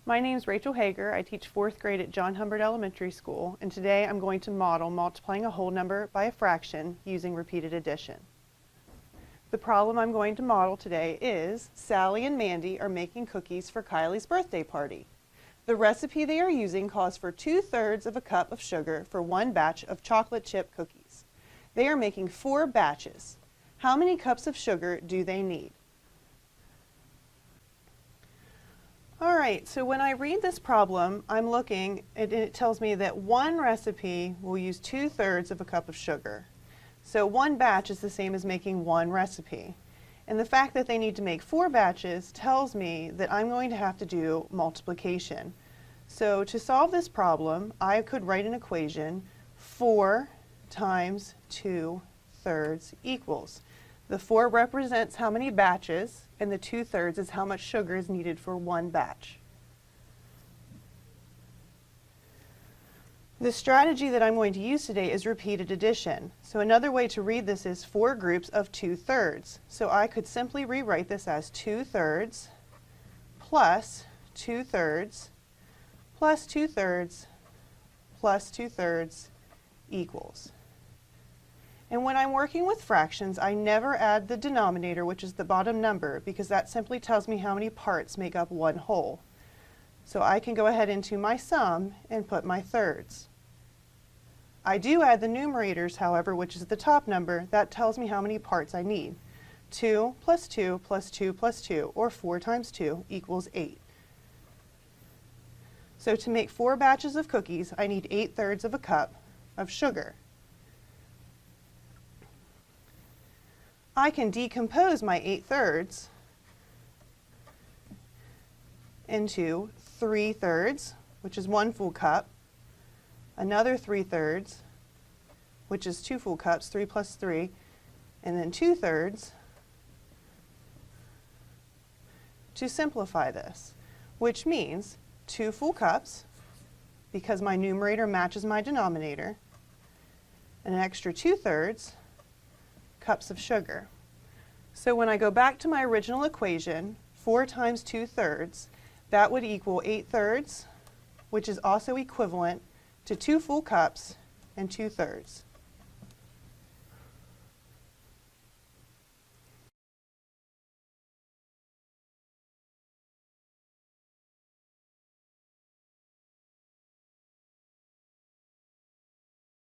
My name is Rachel Hager. I teach 4th grade at John Humbert Elementary School, and today I'm going to model multiplying a whole number by a fraction using repeated addition. The problem I'm going to model today is Sally and Mandy are making cookies for Kylie's birthday party. The recipe they are using calls for 2/3 of a cup of sugar for one batch of chocolate chip cookies. They are making 4 batches. How many cups of sugar do they need? Alright, so when I read this problem, I'm looking, and it tells me that one recipe will use 2/3 of a cup of sugar. So one batch is the same as making one recipe. And the fact that they need to make 4 batches tells me that I'm going to have to do multiplication. So to solve this problem, I could write an equation: 4 times 2/3 equals. The 4 represents how many batches, and the 2/3 is how much sugar is needed for one batch. The strategy that I'm going to use today is repeated addition. So another way to read this is 4 groups of 2/3. So I could simply rewrite this as 2/3 plus 2/3 plus 2/3 plus 2/3 equals. And when I'm working with fractions, I never add the denominator, which is the bottom number, because that simply tells me how many parts make up one whole. So I can go ahead into my sum and put my thirds. I do add the numerators, however, which is the top number. That tells me how many parts I need. 2 plus 2 plus 2 plus 2, or 4 times 2, equals 8. So to make 4 batches of cookies, I need 8/3 of a cup of sugar. I can decompose my 8/3 into 3/3, which is 1 full cup, another 3/3, which is 2 full cups, 3 plus 3, and then 2/3 to simplify this, which means 2 full cups, because my numerator matches my denominator, and an extra 2/3 cups of sugar. So when I go back to my original equation, 4 times 2/3, that would equal 8/3, which is also equivalent to 2 full cups and 2/3.